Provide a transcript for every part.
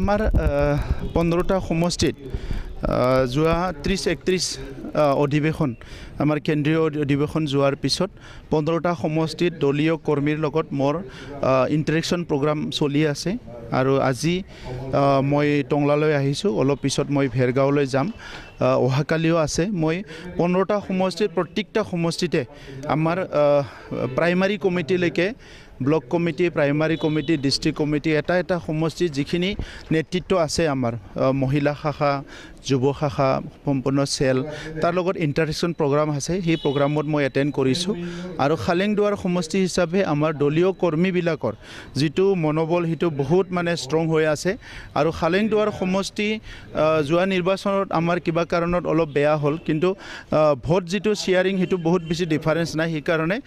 আমাৰ 15টা সমষ্টিত যোৱা 30-31 অধিৱেশন আমাৰ কেন্দ্ৰীয় অধিৱেশন যোৱাৰ পিছত 15টা সমষ্টিত দলীয় কৰ্মীৰ লগত মোৰ ইণ্টাৰেকশ্যন প্ৰগ্ৰাম চলি আছে আৰু আজি মই টংলালৈ আহিছোঁ অলপ পিছত মই ভেৰগাঁৱলৈ যাম অহাকালিও আছে মই 15টা সমষ্টিত প্ৰত্যেকটা সমষ্টিতে আমাৰ প্ৰাইমাৰী কমিটিলৈকে block committee primary committee district committee এটা সমষ্টি যিখিনি নেতৃত্ব আছে আমাৰ মহিলা শাখা যুৱ শাখা সম্পূৰ্ণ চেল তাৰ লগত ইণ্টাৰেকশ্যন প্ৰগ্ৰাম আছে সেই প্ৰগ্ৰামত মই এটেণ্ড কৰিছোঁ আৰু খালেংদুৱাৰ সমষ্টি হিচাপে আমাৰ দলীয় কৰ্মীবিলাকৰ যিটো মনোবল সেইটো বহুত মানে ষ্ট্ৰং হৈ আছে আৰু খালেংদুৱাৰ সমষ্টি যোৱা নিৰ্বাচনত আমাৰ কিবা কাৰণত অলপ বেয়া হ'ল কিন্তু ভোট যিটো শ্বেয়াৰিং সেইটো বহুত বেছি ডিফাৰেঞ্চ নাই সেইকাৰণে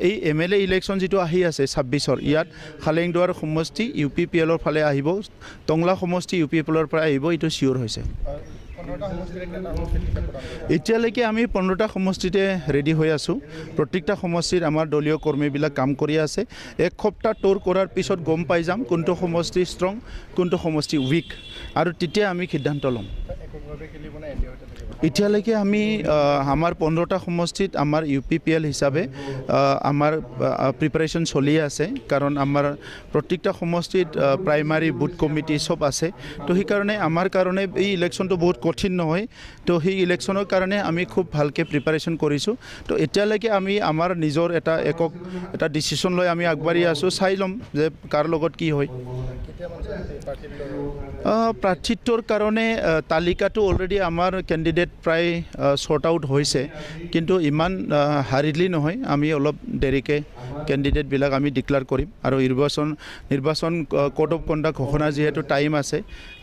এই MLA ইলেকশ্যন যিটো আহি আছে 26ৰ ইয়াত খালেংদুৱাৰ সমষ্টি UPPLৰ ফালে আহিব টংলা সমষ্টি UPPLৰ পৰা আহিব এইটো চিয়'ৰ হৈছে এতিয়ালৈকে আমি 15টা সমষ্টিতে ৰেডি হৈ আছোঁ প্ৰত্যেকটা সমষ্টিত আমাৰ দলীয় কৰ্মীবিলাক কাম কৰি আছে এক সপ্তাহ টুৰ কৰাৰ পিছত গম পাই যাম কোনটো সমষ্টি ষ্ট্ৰং কোনটো সমষ্টি উইক আৰু তেতিয়া আমি সিদ্ধান্ত ল'ম এতিয়ালৈকে আমি আমাৰ 15টা সমষ্টিত আমাৰ UPPL হিচাপে আমাৰ প্ৰিপাৰেশ্যন চলি আছে কাৰণ আমাৰ প্ৰত্যেকটা সমষ্টিত প্ৰাইমাৰী বুথ কমিটি চব আছে তো সেইকাৰণে আমাৰ কাৰণে এই ইলেকশ্যনটো বহুত কঠিন নহয় তো সেই ইলেকশ্যনৰ কাৰণে আমি খুব ভালকৈ প্ৰিপাৰেশ্যন কৰিছোঁ তো এতিয়ালৈকে আমি আমাৰ নিজৰ এটা ডিচিশ্যন লৈ আমি আগবাঢ়ি আছোঁ চাই ল'ম যে কাৰ লগত কি হয় প্ৰাৰ্থিত্বৰ কাৰণে তালিকাটো অলৰেডি আমাৰ কেণ্ডিডেট প্ৰায় শ্বৰ্ট আউট হৈছে কিন্তু ইমান হাৰিডলি নহয় আমি অলপ দেৰিকৈ কেণ্ডিডেটবিলাক আমি ডিক্লেয়াৰ কৰিম আৰু নিৰ্বাচন কোড অফ কণ্ডাক্ট ঘোষণা যিহেতু টাইম আছে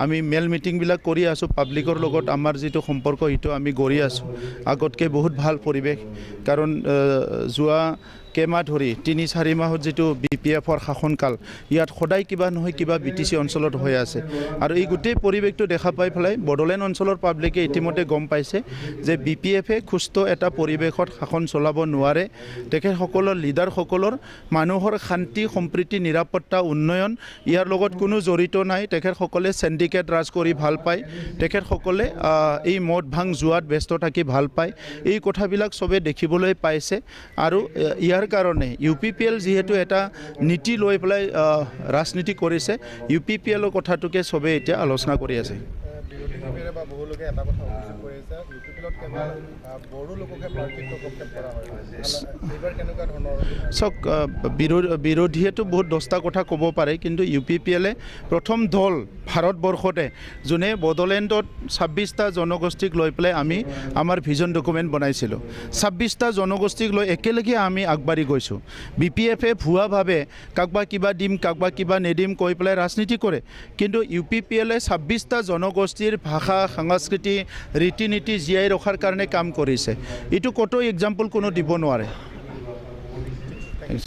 আমি মেল মিটিংবিলাক কৰি আছোঁ পাব্লিকৰ লগত আমাৰ যিটো সম্পৰ্ক সেইটো আমি গঢ়ি আছোঁ আগতকৈ বহুত ভাল পৰিৱেশ কাৰণ যোৱা কেইমাহ ধৰি 3-4 মাহত যিটো BPFৰ শাসনকাল ইয়াত সদায় কিবা নহয় কিবা BTC অঞ্চলত হৈ আছে আৰু এই গোটেই পৰিৱেশটো দেখা পাই পেলাই বড়োলেণ্ড অঞ্চলৰ পাব্লিকে ইতিমধ্যে গম পাইছে যে BPFে সুস্থ এটা পৰিৱেশত শাসন চলাব নোৱাৰে তেখেতসকলৰ লিডাৰসকলৰ মানুহৰ শান্তি সম্প্ৰীতি নিৰাপত্তা উন্নয়ন ইয়াৰ লগত কোনো জড়িত নাই তেখেতসকলে চেণ্ডিকেট ৰাজ কৰি ভাল পায় তেখেতসকলে এই মদ ভাং জুৱাত ব্যস্ত থাকি ভাল পায় এই কথাবিলাক চবে দেখিবলৈ পাইছে আৰু ইয়াৰ কাৰণে UPPL যিহেতু এটা নীতি লৈ পেলাই ৰাজনীতি কৰিছে UPPLৰ কথাটোকে চবে এতিয়া আলোচনা কৰি আছে চাওক বিৰোধীয়েতো বহুত 10টা কথা ক'ব পাৰে কিন্তু UPPLে প্ৰথম দল ভাৰতবৰ্ষতে যোনে বড়োলেণ্ডত 26টা জনগোষ্ঠীক লৈ পেলাই আমি আমাৰ ভিজন ডকুমেণ্ট বনাইছিলোঁ 26টা জনগোষ্ঠীক লৈ একেলগে আমি আগবাঢ়ি গৈছোঁ BPFে ভুৱাভাৱে কাকবা কিবা দিম কাকবা কিবা নিদিম কৈ পেলাই ৰাজনীতি কৰে কিন্তু UPPLে 26টা জনগোষ্ঠীৰ ভাষা সংস্কৃতি ৰীতি নীতি জীয়াই ৰখাৰ কাৰণে কাম কৰিছে এইটো ক'তো এক্সাম্পল কোনো দিব নোৱাৰে